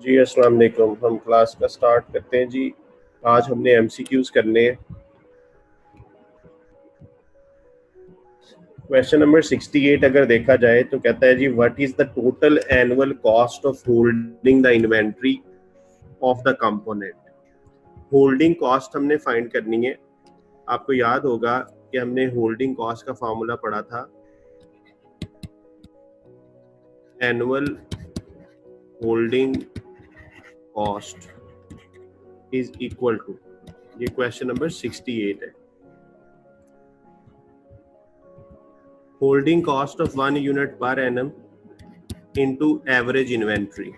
जी अस्सलाम वालेकुम। हम क्लास का स्टार्ट करते हैं जी। आज हमने एमसीक्यूज करने हैं। क्वेश्चन नंबर 68 अगर देखा जाए तो कहता है जी what is the total annual cost of holding the inventory of the component. Holding cost हमने फाइंड करनी है। आपको याद होगा कि हमने होल्डिंग कॉस्ट का फार्मूला पढ़ा था, annual holding cost is equal to, ये क्वेश्चन नंबर 68 है, holding cost of 1 unit per annum into average inventory।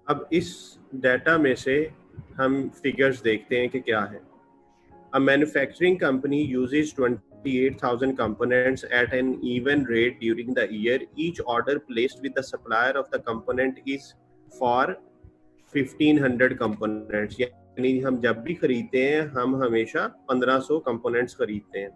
अब इस डाटा में से हम फिगर्स देखते हैं कि क्या है। A manufacturing company uses 28,000 components at an even rate during the year. Each order placed with the supplier of the component is for 1500 components। यानी हम जब भी खरीदते हैं हम हमेशा 1500 components खरीदते हैं।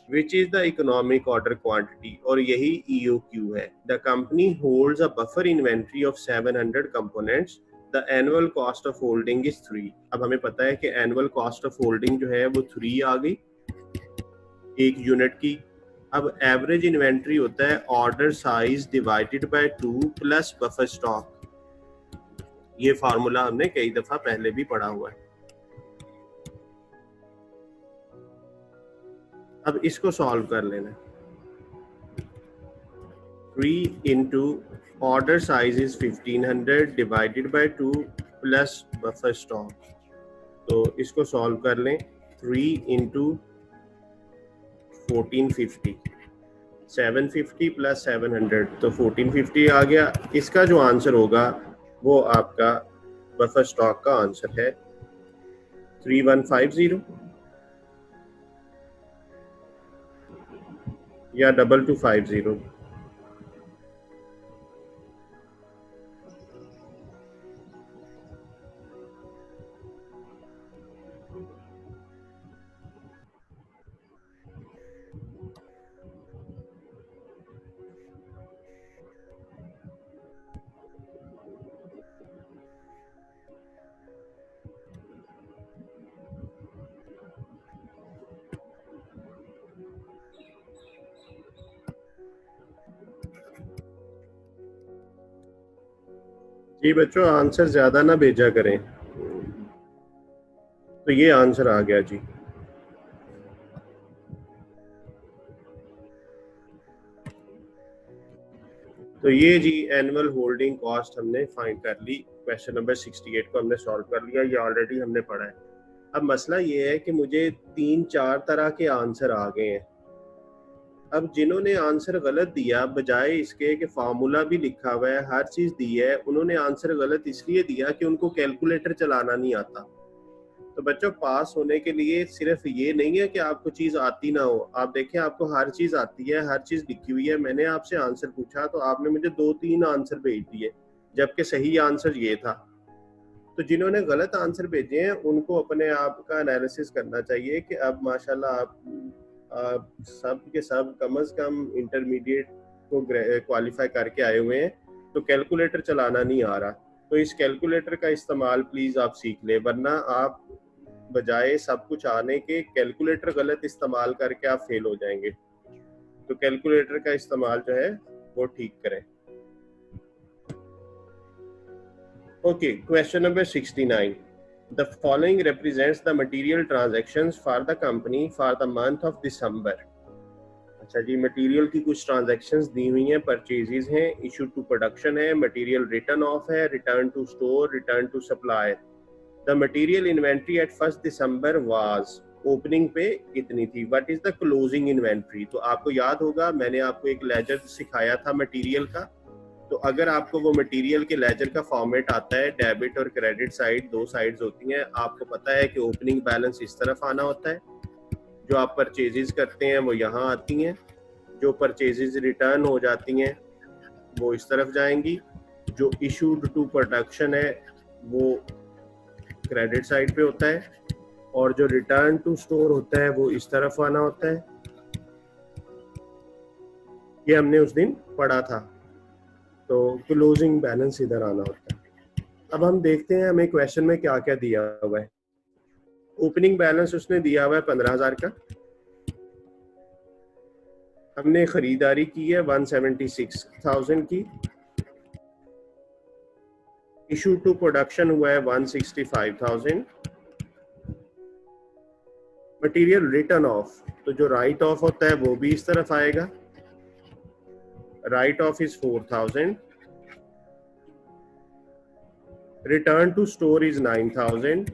Which is the economic order quantity, और यही EOQ है। The company holds a buffer inventory of 700 components. The annual cost of holding is 3। अब हमें पता है कि annual cost of holding जो है वो 3 आ गई एक यूनिट की। अब एवरेज इन्वेंट्री होता है order size divided by 2 plus buffer stock. ये फार्मूला हमने कई दफा पहले भी पढ़ा हुआ है। अब इसको सॉल्व कर लेना। 3 into order size is 1500 divided by 2 plus buffer stock। तो इसको सॉल्व कर लें। 3 into 1450, 750 plus 700 तो 1450 आ गया। इसका जो आंसर होगा वो आपका बफर स्टॉक का आंसर है 3150 या 2250। जी बच्चों आंसर ज्यादा ना भेजा करें। तो ये आंसर आ गया जी। तो ये जी एनुअल होल्डिंग कॉस्ट हमने फाइंड कर ली। क्वेश्चन नंबर 68 को हमने सॉल्व कर लिया, ये ऑलरेडी हमने पढ़ा है। अब मसला ये है कि मुझे 3-4 तरह के आंसर आ गए हैं। अब जिन्होंने आंसर गलत दिया, बजाय इसके कि फार्मूला भी लिखा हुआ है, हर चीज दी है, उन्होंने आंसर गलत इसलिए दिया कि उनको कैलकुलेटर चलाना नहीं आता। तो बच्चों पास होने के लिए सिर्फ ये नहीं है कि आपको चीज आती ना हो। आप देखें आपको हर चीज आती है, हर चीज लिखी हुई है। मैंने आपसे आंसर पूछा तो आपने मुझे 2-3 आंसर भेज दिए, जबकि सही आंसर ये था। तो जिन्होंने गलत आंसर भेजे हैं उनको अपने आप का एनालिसिस करना चाहिए कि अब माशाल्लाह आप सब के सब कम से कम इंटरमीडिएट को क्वालिफाई करके आए हुए हैं, तो कैलकुलेटर चलाना नहीं आ रहा। तो इस कैलकुलेटर का इस्तेमाल प्लीज आप सीख ले, वरना आप बजाय सब कुछ आने के कैलकुलेटर गलत इस्तेमाल करके आप फेल हो जाएंगे। तो कैलकुलेटर का इस्तेमाल जो है वो ठीक करें। Okay, question number 69। The following represents the material transactions for the company for the month of December। अच्छा जी, मटेरियल की कुछ ट्रांजैक्शंस दी हुई हैं, परचेजेस हैं, इशू टू प्रोडक्शन है, मटेरियल रिटर्न ऑफ है, return to store, return to supplier. The material inventory at 1 December was, opening पे कितनी थी। What is the closing inventory. तो आपको याद होगा मैंने आपको एक लेजर सिखाया था मटेरियल का। तो अगर आपको वो मटेरियल के लेजर का फॉर्मेट आता है, डेबिट और क्रेडिट साइड दो साइड्स होती हैं, आपको पता है कि ओपनिंग बैलेंस इस तरफ आना होता है, जो आप परचेजेस करते हैं वो यहाँ आती हैं, जो परचेजेस रिटर्न हो जाती हैं वो इस तरफ जाएंगी, जो इशूड टू प्रोडक्शन है वो क्रेडिट साइड पे होता है, और जो रिटर्न टू स्टोर होता है वो इस तरफ आना होता है। ये हमने उस दिन पढ़ा था। तो क्लोजिंग बैलेंस इधर आना होता है। अब हम देखते हैं हमें क्वेश्चन में क्या क्या दिया हुआ है। ओपनिंग बैलेंस उसने दिया हुआ है 15,000 का, हमने खरीदारी की है 176,000 की, इशू टू प्रोडक्शन हुआ है 165,000, मटेरियल रिटर्न ऑफ, तो जो राइट ऑफ होता है वो भी इस तरफ आएगा, write off is 4,000, return to store is 9,000,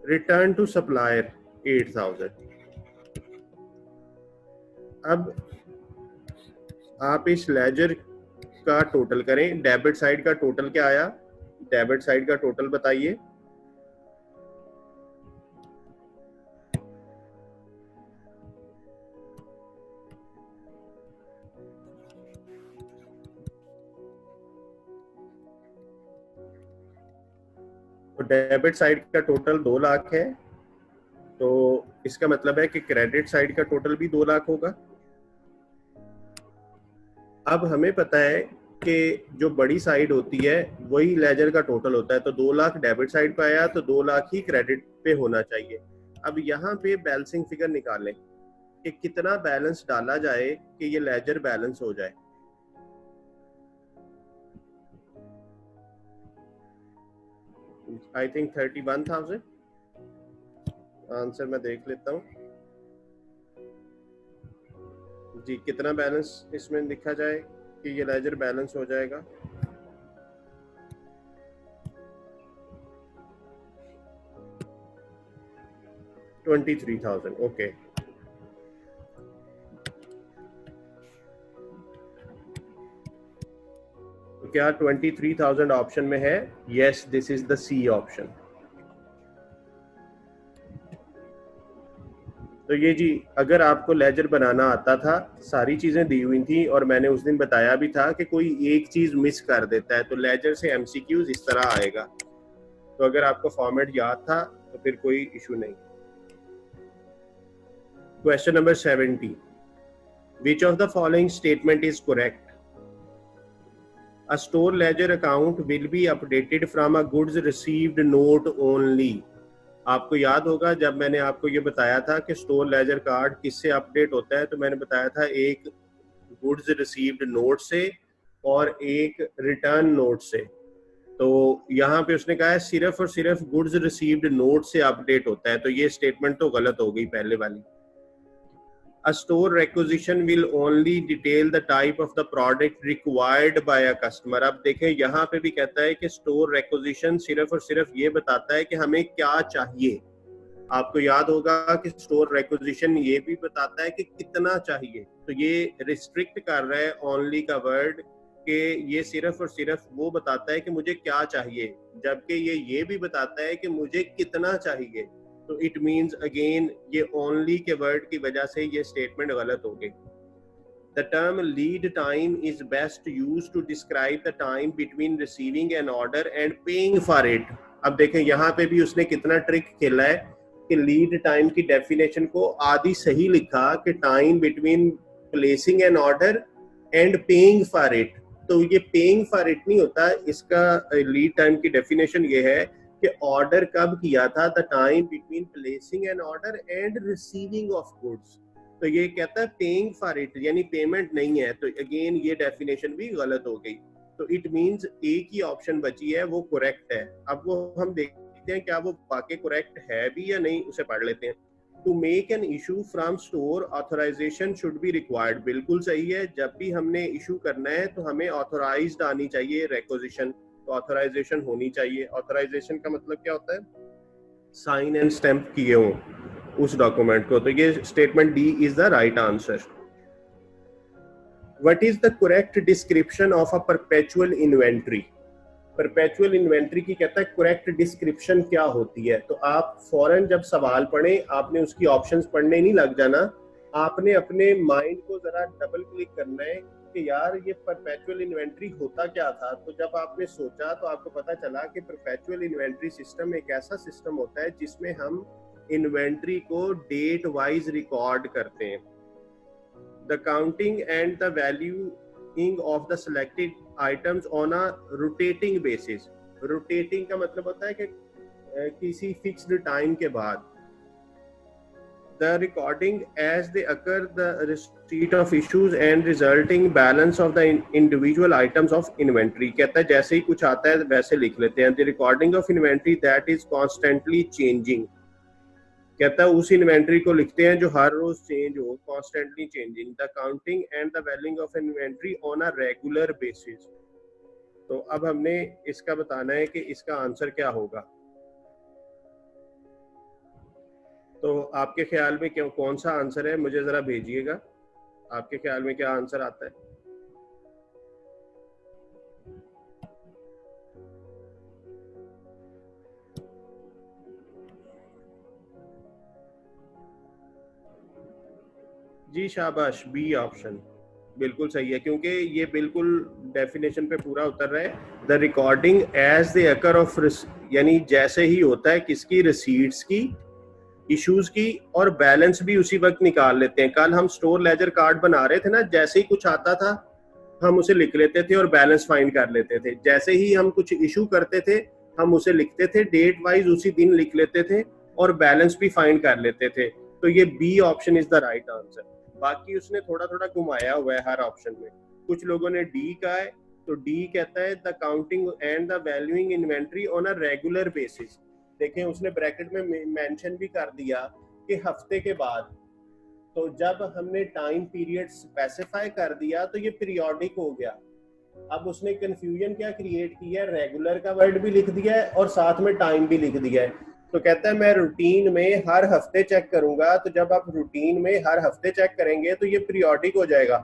return to supplier 8,000। अब आप इस लेजर का टोटल करें। डेबिट साइड का टोटल क्या आया, डेबिट साइड का टोटल बताइए। तो डेबिट साइड का टोटल 2 लाख है, तो इसका मतलब है कि क्रेडिट साइड का टोटल भी 2 लाख होगा। अब हमें पता है कि जो बड़ी साइड होती है वही लेजर का टोटल होता है, तो 2 लाख डेबिट साइड पे आया, तो 2 लाख ही क्रेडिट पे होना चाहिए। अब यहाँ पे बैलेंसिंग फिगर निकालें कि कितना बैलेंस डाला जाए कि ये लेजर बैलेंस हो जाए। I think 31,000। आंसर मैं देख लेता हूँ जी, कितना बैलेंस इसमें लिखा जाए कि ये लेजर बैलेंस हो जाएगा। $23,000। ओके, तो क्या 23,000 ऑप्शन में है? Yes, this is the C option. तो ये जी, अगर आपको लेजर बनाना आता था, सारी चीजें दी हुई थी, और मैंने उस दिन बताया भी था कि कोई एक चीज मिस कर देता है तो लेजर से एमसीक्यूज इस तरह आएगा। तो अगर आपको फॉर्मेट याद था तो फिर कोई इशू नहीं। Question number 70, which of the following statement is correct? A store ledger account will be updated from a goods received note only. आपको याद होगा जब मैंने आपको ये बताया था कि स्टोर लेजर कार्ड किससे अपडेट होता है, तो मैंने बताया था एक गुड्स रिसीव्ड नोट से और एक रिटर्न नोट से। तो यहाँ पे उसने कहा है सिर्फ और सिर्फ गुड्स रिसीव्ड नोट से अपडेट होता है, तो ये स्टेटमेंट तो गलत हो गई पहले वाली। A store requisition will only detail the type of the product required by a customer. अब देखें यहाँ पे भी कहता है कि स्टोर requisition सिर्फ और सिर्फ ये बताता है कि हमें क्या चाहिए। आपको याद होगा कि स्टोर requisition ये भी बताता है कि कितना चाहिए, तो ये रिस्ट्रिक्ट कर रहा है ओनली का वर्ड कि ये सिर्फ और सिर्फ वो बताता है कि मुझे क्या चाहिए, जबकि ये भी बताता है कि मुझे कितना चाहिए। तो इट मीन्स अगेन ये ओनली के वर्ड की वजह से ये स्टेटमेंट गलत हो गई। The term lead time is best used to describe the time between receiving an order and paying for it. अब देखें यहाँ पे भी उसने कितना ट्रिक खेला है कि लीड टाइम की डेफिनेशन को आधी सही लिखा कि time between placing an order and paying for it. तो ये पेइंग फॉर इट नहीं होता, इसका लीड टाइम की डेफिनेशन ये है कि ऑर्डर कब किया था, the time between placing an order and receiving of goods. तो ये कहता है पेइंग फॉर इट, यानी पेमेंट नहीं है, तो अगेन ये डेफिनेशन भी गलत हो गई। तो इट मींस एक ही ऑप्शन बची है, वो करेक्ट है। अब वो हम देखते हैं क्या वो वाकई करेक्ट है भी या नहीं, उसे पढ़ लेते हैं। To make an issue from store authorization should be required, बिल्कुल सही है। जब भी हमने इशू करना है तो हमें ऑथोराइज्ड आनी चाहिए रिक्वेजिशन, तो ऑथराइजेशन होनी चाहिए। ऑथराइजेशन का मतलब क्या होता है? साइन एंड स्टैंप किए हो उस डॉक्यूमेंट को, तो ये statement D is the right answer. What is the correct description of a perpetual inventory? Perpetual inventory की कहता है करेक्ट डिस्क्रिप्शन क्या होती है। तो आप फौरन जब सवाल पढ़ें आपने उसकी ऑप्शंस पढ़ने नहीं लग जाना, आपने अपने माइंड को जरा डबल क्लिक करना है कि यार ये परपेचुअल इन्वेंट्री होता क्या था। तो जब आपने सोचा तो आपको पता चला कि परपेचुअल इन्वेंट्री सिस्टम एक ऐसा सिस्टम होता है जिसमें हम इन्वेंट्री को डेट वाइज रिकॉर्ड करते हैं। The counting and the valuing of the selected items on a rotating basis. Rotating का मतलब होता है कि किसी फिक्स्ड टाइम के बाद। The recording as they occur, the receipt of issues and resulting balance of the individual items of inventory। कहता है जैसे ही कुछ आता है वैसे लिख लेते हैं। The recording of inventory that is constantly changing। कहता है उस इन्वेंट्री को लिखते हैं जो हर रोज चेंज हो, constantly changing। The counting and the valuing of inventory on a regular basis। तो अब हमने इसका बताना है कि इसका आंसर क्या होगा। तो आपके ख्याल में क्यों कौन सा आंसर है, मुझे जरा भेजिएगा। आपके ख्याल में क्या आंसर आता है? जी शाबाश, बी ऑप्शन बिल्कुल सही है, क्योंकि ये बिल्कुल डेफिनेशन पे पूरा उतर रहा है। The recording as the occur of, यानी जैसे ही होता है किसकी, रिसीट्स की, इश्यूज की, और बैलेंस भी उसी वक्त निकाल लेते हैं। कल हम स्टोर लेजर कार्ड बना रहे थे ना, जैसे ही कुछ आता था हम उसे लिख लेते थे और बैलेंस फाइंड कर लेते थे। जैसे ही हम कुछ इशू करते थे हम उसे लिखते थे, डेट वाइज उसी दिन लिख लेते थे और बैलेंस भी फाइंड कर लेते थे। तो ये B option is the right answer. बाकी उसने थोड़ा थोड़ा घुमाया हुआ है हर ऑप्शन में। कुछ लोगों ने डी कहा है, तो डी कहता है the counting and the valuing inventory on a regular basis. देखें उसने ब्रैकेट में मेंशन भी कर दिया कि हफ्ते के बाद। तो जब हमने टाइम पीरियड स्पेसिफाई कर दिया तो ये पीरियोडिक हो गया। अब उसने कंफ्यूजन क्या क्रिएट किया, रेगुलर का वर्ड भी लिख दिया है और साथ में टाइम भी लिख दिया है। तो कहता है मैं रूटीन में हर हफ्ते चेक करूंगा। तो जब आप रूटीन में हर हफ्ते चेक करेंगे तो ये पीरियोडिक हो जाएगा।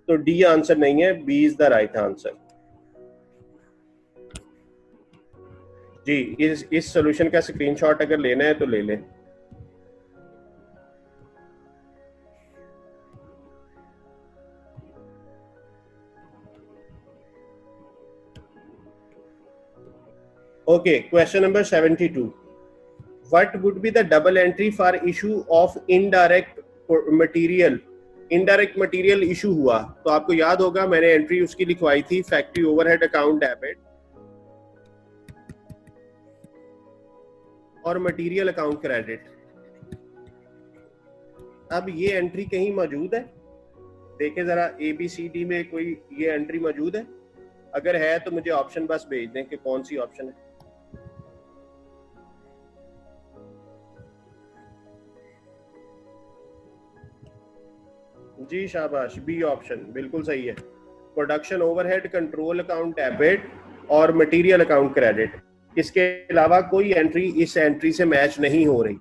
तो डी आंसर नहीं है, B is the right answer. जी इस सॉल्यूशन का स्क्रीनशॉट अगर लेना है तो ले लें। Okay, question number 72. What would be the double entry for issue of indirect material? Indirect material issue हुआ तो आपको याद होगा मैंने एंट्री उसकी लिखवाई थी, फैक्ट्री ओवरहेड अकाउंट डेबिट और मटेरियल अकाउंट क्रेडिट। अब ये एंट्री कहीं मौजूद है? देखें जरा ABCD में कोई ये एंट्री मौजूद है? अगर है तो मुझे ऑप्शन बस भेज दें कि कौन सी ऑप्शन है। जी शाबाश, बी ऑप्शन बिल्कुल सही है। Production overhead, control account debit और मटेरियल अकाउंट क्रेडिट। इसके अलावा कोई एंट्री इस एंट्री से मैच नहीं हो रही।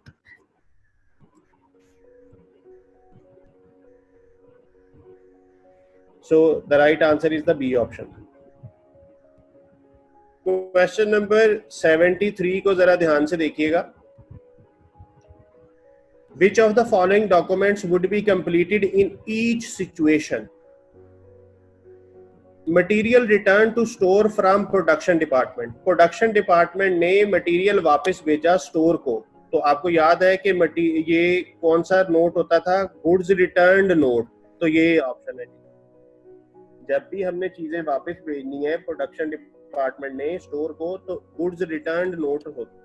So the right answer is the B option. Question number 73 को जरा ध्यान से देखिएगा। Which of the following documents would be completed in each situation? Material returned to store from production department। Production department ने material वापस भेजा store को। तो आपको याद है कि ये कौन सा नोट होता था, गुड्स रिटर्न्ड नोट। तो ये ऑप्शन है। जब भी हमने चीजें वापस भेजनी है प्रोडक्शन डिपार्टमेंट ने स्टोर को तो गुड्स रिटर्न्ड नोट होता है।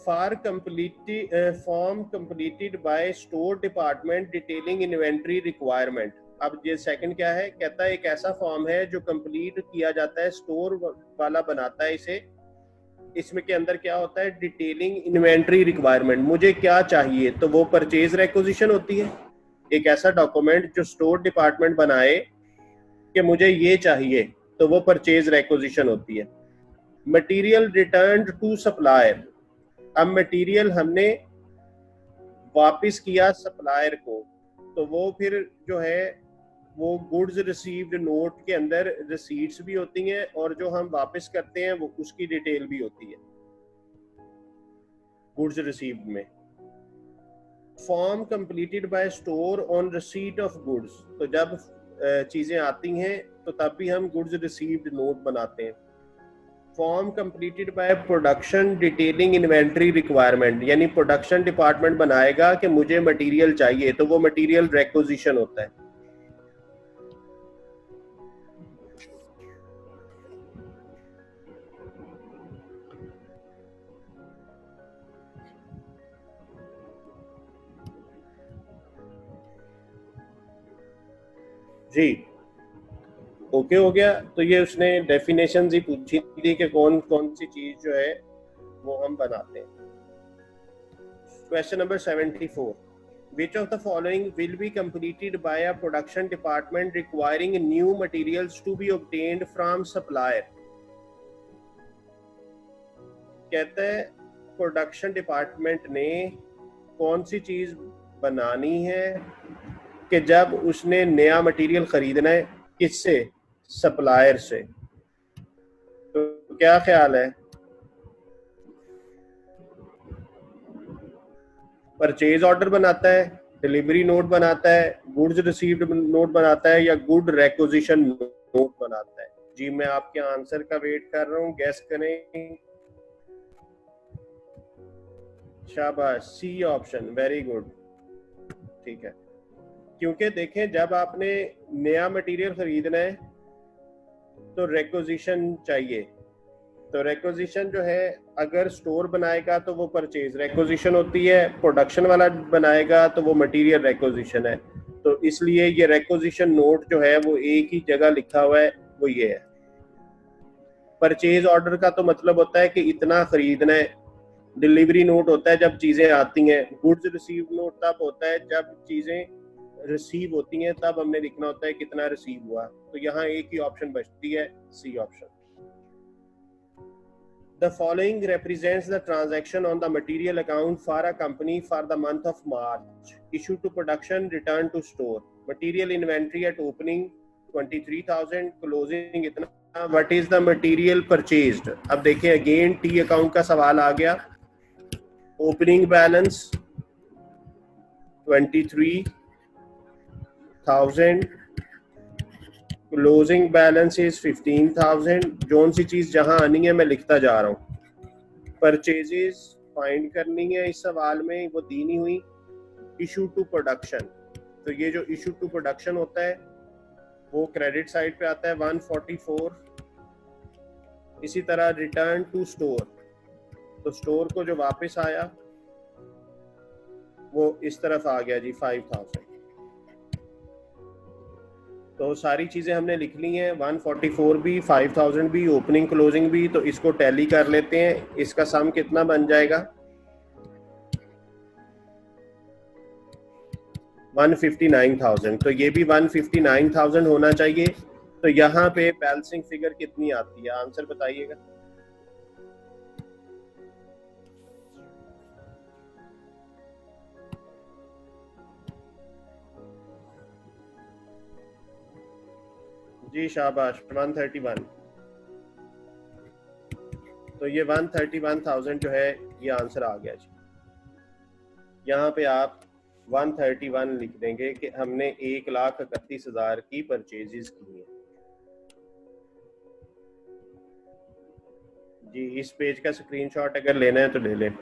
Form completed by store department detailing inventory requirement. अब ये सेकंड क्या है, कहता है एक ऐसा फॉर्म है जो कंप्लीट किया जाता है, स्टोर वाला बनाता है इसे। इसमें के अंदर क्या होता है, डिटेलिंग इन्वेंट्री रिक्वायरमेंट। मुझे क्या चाहिए तो वो परचेज रिक्विजिशन होती है। एक ऐसा डॉक्यूमेंट जो स्टोर डिपार्टमेंट बनाए कि मुझे ये चाहिए तो वो परचेज रिक्विजिशन होती है। Material returned to supplier. अब मटेरियल हमने वापस किया सप्लायर को तो वो फिर जो है वो गुड्स रिसीव्ड नोट के अंदर रिसीट्स भी होती हैं और जो हम वापस करते हैं वो उसकी डिटेल भी होती है गुड्स रिसीव्ड में। Form completed by store on receipt of goods. तो जब चीजें आती हैं तो तब भी हम गुड्स रिसीव्ड नोट बनाते हैं। Form completed by production detailing inventory requirement, यानी प्रोडक्शन डिपार्टमेंट बनाएगा कि मुझे मटेरियल चाहिए, तो वो मटेरियल रिक्विजिशन होता है। जी ओके हो गया। तो ये उसने डेफिनेशन ही पूछी थी कि कौन कौन सी चीज जो है वो हम बनाते हैं। Question number 74, which of the following will be completed by a production department requiring new materials to be obtained from supplier। कहता है प्रोडक्शन डिपार्टमेंट ने कौन सी चीज बनानी है कि जब उसने नया मटेरियल खरीदना है, किससे? सप्लायर से। तो क्या ख्याल है? परचेज ऑर्डर बनाता है, डिलीवरी नोट बनाता है, गुड्स रिसीव्ड नोट बनाता है, या गुड रिक्विजिशन नोट बनाता है? जी मैं आपके आंसर का वेट कर रहा हूँ, गैस करें। शाबाश, सी ऑप्शन, वेरी गुड। ठीक है, क्योंकि देखें जब आपने नया मटेरियल खरीदना है तो रिक्विजिशन चाहिए। तो रिक्विजिशन जो है अगर स्टोर बनाएगा तो वो परचेज रिक्विजिशन होती है, प्रोडक्शन वाला बनाएगा तो वो मटेरियल रिक्विजिशन है। तो इसलिए ये रिक्विजिशन नोट जो है वो एक ही जगह लिखा हुआ है, वो ये है। परचेज ऑर्डर का तो मतलब होता है कि इतना खरीदना है, डिलीवरी नोट होता है जब चीजें आती हैं, गुड्स रिसीव नोट तब होता है जब चीजें रिसीव होती हैं, तब हमने लिखना होता है कितना रिसीव हुआ। तो यहाँ एक ही ऑप्शन बचती है, C option. The following represents the transaction on the material account for a company for the month of March. Issue to production, return to store. Material inventory at opening 23,000, closing इतना। What is the material purchased? अब देखिए again T account का सवाल आ गया। Opening balance 23,000, closing balance is 15,000। जोन सी चीज जहां आनी है मैं लिखता जा रहा हूं। परचेजेस फाइंड करनी है इस सवाल में, वो दी नहीं हुई। इशू टू प्रोडक्शन, तो ये जो इशू टू प्रोडक्शन होता है वो क्रेडिट साइड पे आता है 144। इसी तरह रिटर्न टू स्टोर, तो स्टोर को जो वापस आया वो इस तरफ आ गया जी 5,000। तो सारी चीजें हमने लिख ली हैं, 144 भी, 5,000 भी, ओपनिंग क्लोजिंग भी। तो इसको टैली कर लेते हैं, इसका सम कितना बन जाएगा? 159,000। तो ये भी 159,000 होना चाहिए। तो यहाँ पे बैलेंसिंग फिगर कितनी आती है, आंसर बताइएगा। जी शाबाश, 131। तो ये 131,000 जो है ये आंसर आ गया जी। यहाँ पे आप 131 लिख देंगे कि हमने 1,31,000 की परचेजेस की है जी। इस पेज का स्क्रीनशॉट अगर लेना है तो ले लें।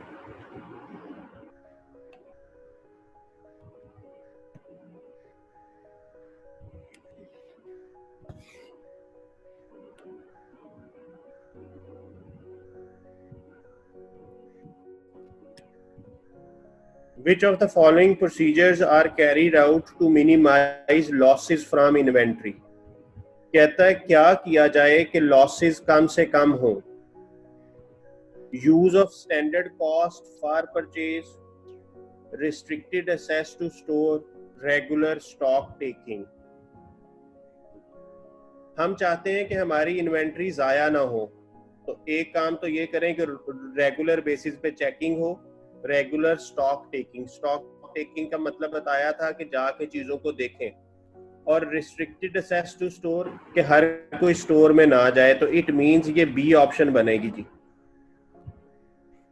Which of the following procedures are carried out to minimize losses from inventory? कहता है क्या किया जाए कि लॉसेस कम से कम हो। Use of standard cost for purchase, restricted access to store, regular stock taking. हम चाहते हैं कि हमारी इन्वेंट्री जाया ना हो, तो एक काम तो ये करें कि रेगुलर बेसिस पे चेकिंग हो, regular stock taking. Stock taking का मतलब बताया था कि जाके चीजों को देखें, और रिस्ट्रिक्टेड एक्सेस टू स्टोर कि हर कोई स्टोर में ना जाए। तो इट मींस ये बी ऑप्शन बनेगी जी।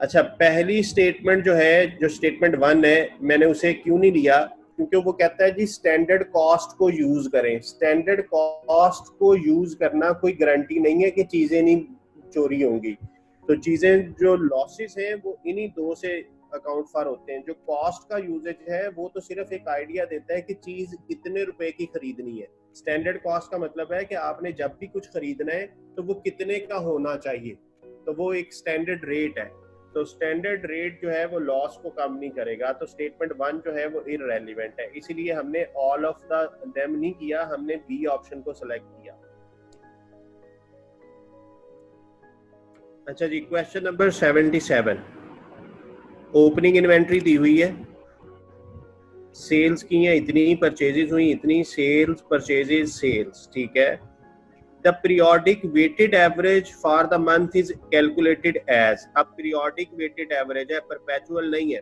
अच्छा, पहली स्टेटमेंट जो है, जो स्टेटमेंट 1 है, मैंने उसे क्यों नहीं लिया? क्योंकि वो कहता है जी स्टैंडर्ड कॉस्ट को यूज करें। स्टैंडर्ड कॉस्ट को यूज करना कोई गारंटी नहीं है कि चीजें नहीं चोरी होंगी। तो चीजें जो लॉसेस हैं वो इन्हीं दो से अकाउंट फॉर होते हैं। जो कॉस्ट का यूजेज है वो तो सिर्फ एक आइडिया देता है कि चीज इतने रुपए की खरीदनी है। स्टैंडर्ड कॉस्ट का मतलब है कि आपने जब भी कुछ खरीदना है तो वो कितने का होना चाहिए, तो वो एक स्टैंडर्ड रेट है। तो स्टैंडर्ड रेट जो है वो लॉस को कम नहीं करेगा। तो स्टेटमेंट 1 जो है वो इररेलेवेंट है, इसीलिए हमने ऑल ऑफ द देम नहीं किया, हमने बी ऑप्शन को सिलेक्ट किया। अच्छा जी, क्वेश्चन नंबर 77। ओपनिंग इन्वेंट्री दी हुई है, सेल्स की है इतनी, परचेजेस हुई इतनी, सेल्स परचेजेस सेल्स, ठीक है। The periodic weighted average for the month is calculated as, अब periodic weighted average है, perpetual नहीं है।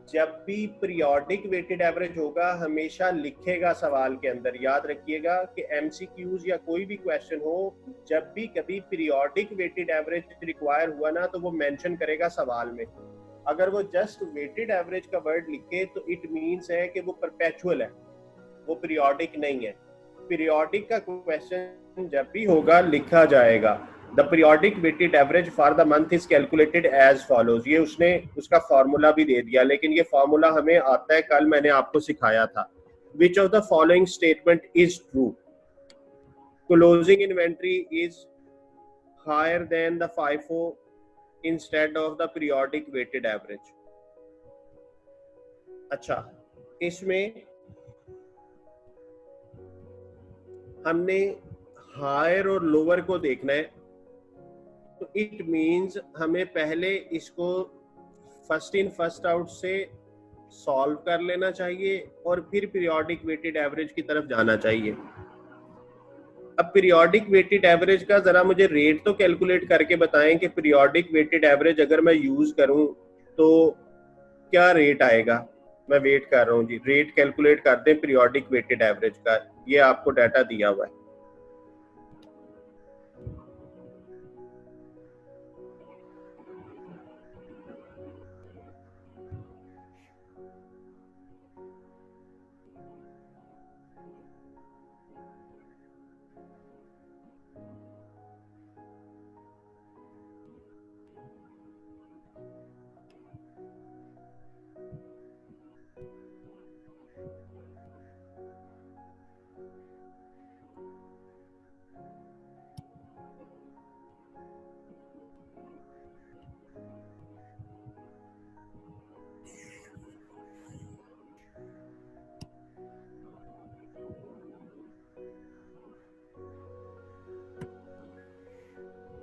जब भी periodic weighted average होगा हमेशा लिखेगा सवाल के अंदर, याद रखिएगा कि MCQs या कोई भी क्वेश्चन हो, जब भी कभी periodic weighted average रिक्वायर हुआ ना तो वो मेंशन करेगा सवाल में। अगर वो जस्ट weighted average का वर्ड लिखे तो इट मीन्स है कि वो perpetual है, वो periodic नहीं है। पीरियोडिक का क्वेश्चन जब भी होगा लिखा जाएगा the periodic weighted average for the month is calculated as follows. ये उसने उसका फॉर्मूला भी दे दिया, लेकिन ये फॉर्मूला हमें आता है, कल मैंने आपको सिखाया था। Which of the following statement is true? Closing inventory is higher than the FIFO instead of the periodic weighted average. अच्छा, इसमें हमने हायर और लोअर को देखना है, तो इट मींस हमें पहले इसको फर्स्ट इन फर्स्ट आउट से सॉल्व कर लेना चाहिए और फिर पीरियोडिक वेटेड एवरेज की तरफ जाना चाहिए। अब पीरियोडिक वेटेड एवरेज का जरा मुझे रेट तो कैलकुलेट करके बताएं कि पीरियोडिक वेटेड एवरेज अगर मैं यूज करूं तो क्या रेट आएगा। मैं वेट कर रहा हूँ जी, रेट कैलकुलेट करते हैं पीरियोडिक वेटेड एवरेज का, ये आपको डाटा दिया हुआ है।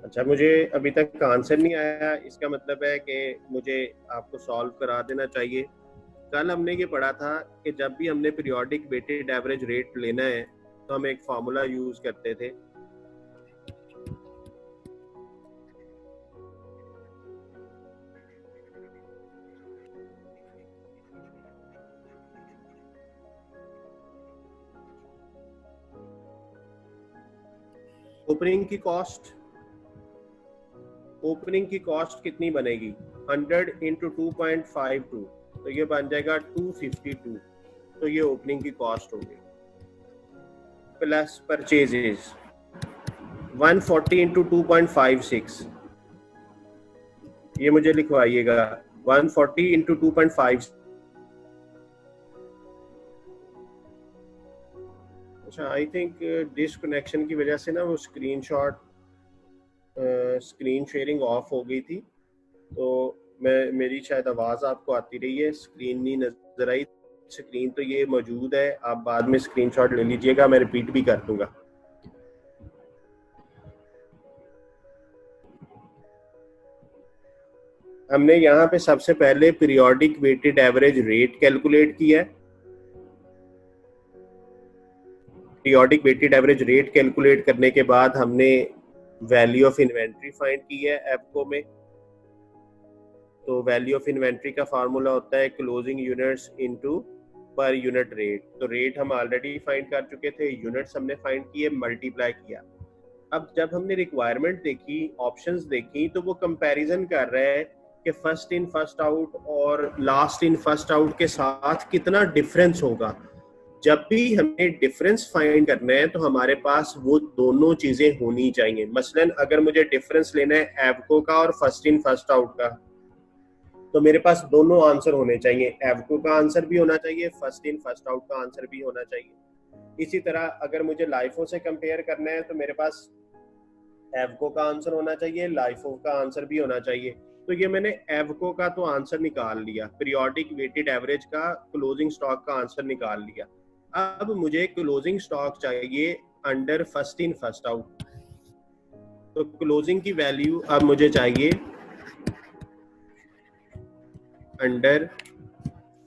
अच्छा, मुझे अभी तक आंसर नहीं आया, इसका मतलब है कि मुझे आपको सॉल्व करा देना चाहिए। कल हमने ये पढ़ा था कि जब भी हमने पीरियोडिक वेटेड एवरेज रेट लेना है तो हम एक फार्मूला यूज करते थे। ओपनिंग की कॉस्ट कितनी बनेगी? 100 इंटू 2.52, तो ये बन जाएगा 252। तो ये ओपनिंग की कॉस्ट होगी। प्लस परचेजेस 140 इंटू 2.56, ये मुझे लिखवाइएगा 140 इंटू 2.5। अच्छा, आई थिंक डिसकनेक्शन की वजह से ना वो स्क्रीन शेयरिंग ऑफ हो गई थी, तो मेरी शायद आवाज़ आपको आती रही है, स्क्रीन नहीं नजर आई। स्क्रीन तो ये मौजूद है, आप बाद में स्क्रीनशॉट ले लीजिएगा, मैं रिपीट भी कर दूंगा। हमने यहाँ पे सबसे पहले periodic weighted average rate calculate किया है। Periodic weighted average rate calculate करने के बाद हमने वैल्यू ऑफ इन्वेंट्री फाइंड की है एफको में। तो वैल्यू ऑफ इन्वेंट्री का फार्मूला होता है closing units into per unit rate. तो रेट हम ऑलरेडी फाइंड कर चुके थे, यूनिट्स हमने फाइंड किए, मल्टीप्लाई किया। अब जब हमने रिक्वायरमेंट देखी, ऑप्शंस देखी, तो वो कंपैरिजन कर रहा है कि फर्स्ट इन फर्स्ट आउट और लास्ट इन फर्स्ट आउट के साथ कितना डिफरेंस होगा। जब भी हमें डिफरेंस फाइंड करना है तो हमारे पास वो दोनों चीजें होनी चाहिए। मसलन अगर मुझे डिफरेंस लेना है एवको का और फर्स्ट इन फर्स्ट आउट का, तो मेरे पास दोनों आंसर होने चाहिए, एवको का आंसर भी होना चाहिए, फर्स्ट इन फर्स्ट आउट का आंसर भी होना चाहिए। इसी तरह अगर मुझे लाइफो से कंपेयर करना है तो मेरे पास एवको का आंसर होना चाहिए, लाइफो का आंसर भी होना चाहिए। तो ये मैंने एवको का तो आंसर निकाल लिया, पीरियोडिक वेटेड एवरेज का क्लोजिंग स्टॉक का आंसर निकाल लिया। अब मुझे क्लोजिंग स्टॉक चाहिए under first in first out. तो क्लोजिंग की वैल्यू अब मुझे चाहिए under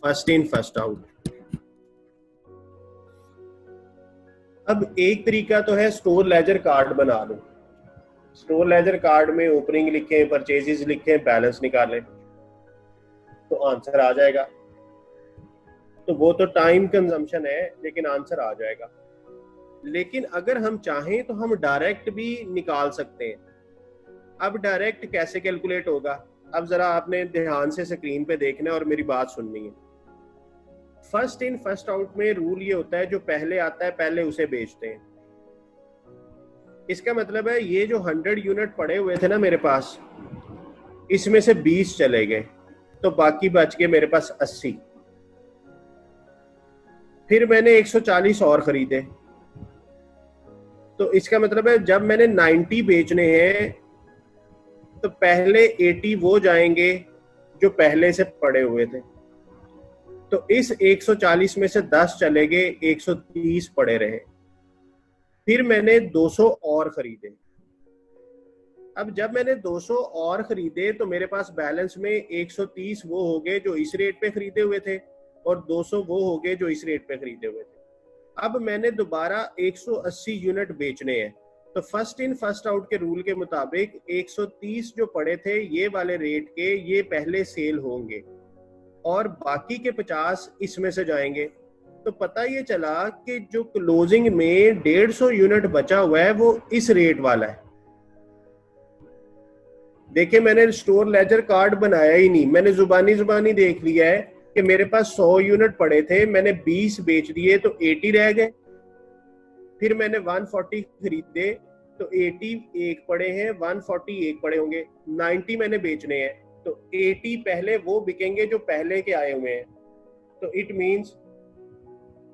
first in first out. अब एक तरीका तो है स्टोर लेजर कार्ड बना लो। स्टोर लेजर कार्ड में ओपनिंग लिखें, परचेजेस लिखें, बैलेंस निकालें तो आंसर आ जाएगा। तो वो तो टाइम कंजम्पशन है लेकिन आंसर आ जाएगा। लेकिन अगर हम चाहें तो हम डायरेक्ट भी निकाल सकते हैं। अब डायरेक्ट कैसे कैलकुलेट होगा? अब जरा आपने ध्यान से स्क्रीन पे देखना है और मेरी बात सुननी है। फर्स्ट इन फर्स्ट आउट में रूल ये होता है जो पहले आता है पहले उसे बेचते हैं। इसका मतलब है ये जो 100 यूनिट पड़े हुए थे ना मेरे पास, इसमें से 20 चले गए तो बाकी बच गए मेरे पास 80। फिर मैंने 140 और खरीदे, तो इसका मतलब है जब मैंने 90 बेचने हैं तो पहले 80 वो जाएंगे जो पहले से पड़े हुए थे। तो इस 140 में से 10 चले गए, 130 पड़े रहे। फिर मैंने 200 और खरीदे। अब जब मैंने 200 और खरीदे तो मेरे पास बैलेंस में 130 वो हो गए जो इस रेट पे खरीदे हुए थे और 200 वो हो गए जो इस रेट पे खरीदे हुए थे। अब मैंने दोबारा 180 यूनिट बेचने हैं। तो फर्स्ट इन फर्स्ट आउट के रूल के मुताबिक 130 जो पड़े थे ये वाले रेट के, ये पहले सेल होंगे और बाकी के 50 इसमें से जाएंगे। तो पता ये चला कि जो क्लोजिंग में 150 यूनिट बचा हुआ है वो इस रेट वाला है। देखिए मैंने स्टोर लेजर कार्ड बनाया ही नहीं, मैंने जुबानी देख लिया है कि मेरे पास 100 यूनिट पड़े थे, मैंने 20 बेच दिए तो 80 रह गए। फिर मैंने 140 खरीदे तो 80 एक पड़े हैं, 140 एक पड़े होंगे, 90 मैंने बेचने हैं तो 80 पहले वो बिकेंगे जो पहले के आए हुए हैं। तो इट मींस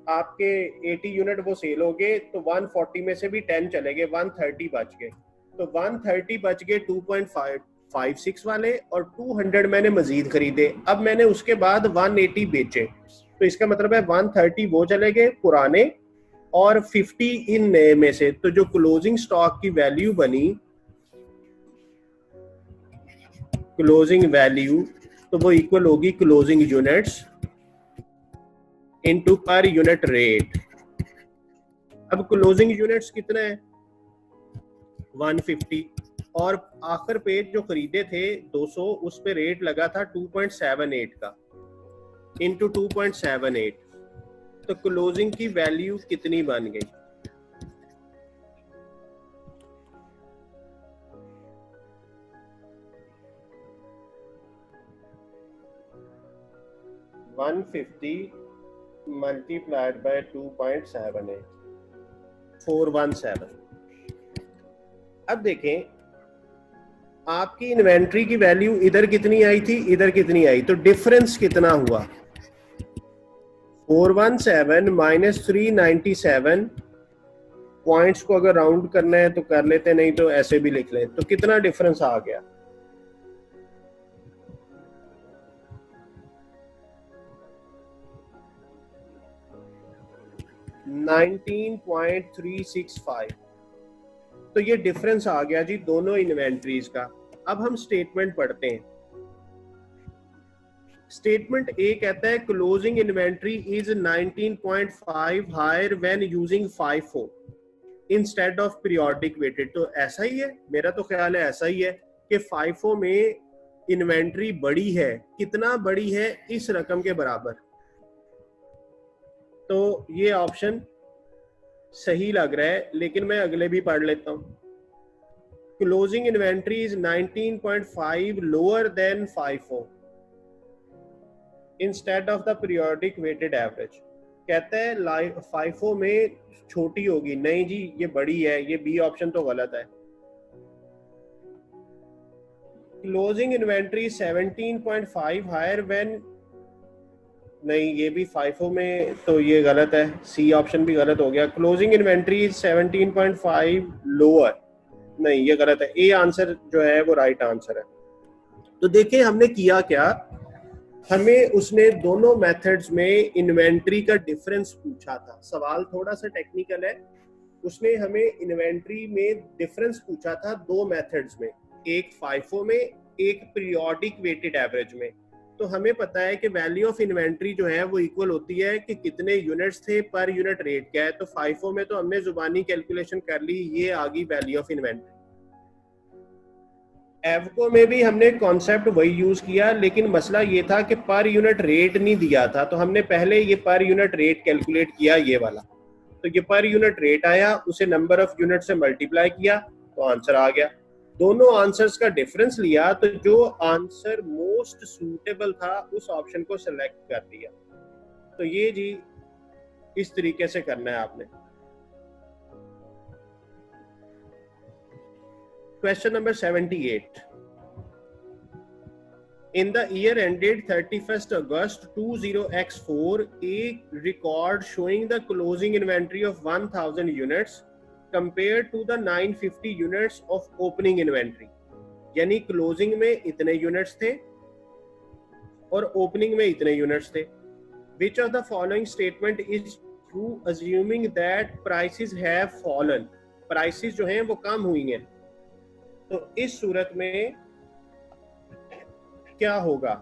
आपके 80 यूनिट वो सेल हो गए तो 140 में से भी 10 चले गए, 130 बच गए। तो 130 बच गए 2.56 वाले और 200 मैंने मजीद खरीदे। अब मैंने उसके बाद 180 बेचे, तो इसका मतलब है 130 वो चले गए पुराने और 50 इन नए में से। तो जो क्लोजिंग स्टॉक की वैल्यू बनी, क्लोजिंग वैल्यू, तो वो इक्वल होगी closing units into per unit rate. अब क्लोजिंग यूनिट्स कितना है? 150 और आखिर पे जो खरीदे थे 200, उस पे रेट लगा था 2.78 का इनटू 2.78। तो क्लोजिंग की वैल्यू कितनी बन गई? Multiplied by 2.78, 417। अब देखें आपकी इन्वेंट्री की वैल्यू इधर कितनी आई थी, इधर कितनी आई, तो डिफरेंस कितना हुआ? 417 माइनस 397। पॉइंट्स को अगर राउंड करना है तो कर लेते, नहीं तो ऐसे भी लिख लें। तो कितना डिफरेंस आ गया? 19.365। तो ये डिफरेंस आ गया जी दोनों इन्वेंट्रीज का। अब हम स्टेटमेंट पढ़ते हैं। स्टेटमेंट ए कहता है closing inventory is 19.5 higher when using FIFO instead of periodic weighted. तो ऐसा ही है, मेरा तो ख्याल है ऐसा ही है कि FIFO में इन्वेंट्री बड़ी है। कितना बड़ी है? इस रकम के बराबर। तो ये ऑप्शन सही लग रहा है, लेकिन मैं अगले भी पढ़ लेता हूं। Closing inventory is 19.5 lower than FIFO instead of the periodic weighted average. कहता है फाइफो में छोटी होगी, नहीं जी ये बड़ी है, ये बी ऑप्शन तो गलत है। क्लोजिंग इन्वेंट्री 17.5 हायर व्हेन, नहीं ये भी फाइफो में तो ये गलत है, सी ऑप्शन भी गलत हो गया। क्लोजिंग इन्वेंट्री 17.5 लोअर, नहीं ये गलत है, ए आंसर जो है वो राइट आंसर है। तो देखिए हमने किया क्या, हमें उसने दोनों मेथड्स में इन्वेंट्री का डिफरेंस पूछा था। सवाल थोड़ा सा टेक्निकल है, उसने हमें इन्वेंट्री में डिफरेंस पूछा था दो मेथड्स में, एक फाइफो में, एक पीरियोडिक वेटेड एवरेज में। तो हमें पता है कि वैल्यू ऑफ इन्वेंट्री जो है वो इक्वल होती है कि कितने यूनिट्स थे पर यूनिट रेट क्या है। तो फाइफो में तो हमने जुबानी कैलकुलेशन कर ली, ये आ गई वैल्यू ऑफ इन्वेंट्री। एवको में भी हमने कॉन्सेप्ट वही यूज किया, लेकिन मसला ये था कि पर यूनिट रेट नहीं दिया था, तो हमने पहले ये पर यूनिट रेट कैलकुलेट किया ये वाला। तो ये पर यूनिट रेट आया, उसे नंबर ऑफ यूनिट से मल्टीप्लाई किया तो आंसर आ गया। दोनों आंसर्स का डिफरेंस लिया तो जो आंसर मोस्ट सूटेबल था उस ऑप्शन को सिलेक्ट कर दिया। तो ये जी इस तरीके से करना है आपने। Question number 78. In the year ended 31st August 20x4, a record showing the closing inventory of 1000 units compared to the 950 units of opening inventory. यानी क्लोजिंग में इतने यूनिट्स थे और ओपनिंग में इतने यूनिट्स थे। Which of the following statement is true assuming that prices have fallen? Prices जो हैं वो कम हुई हैं। तो इस सूरत में क्या होगा,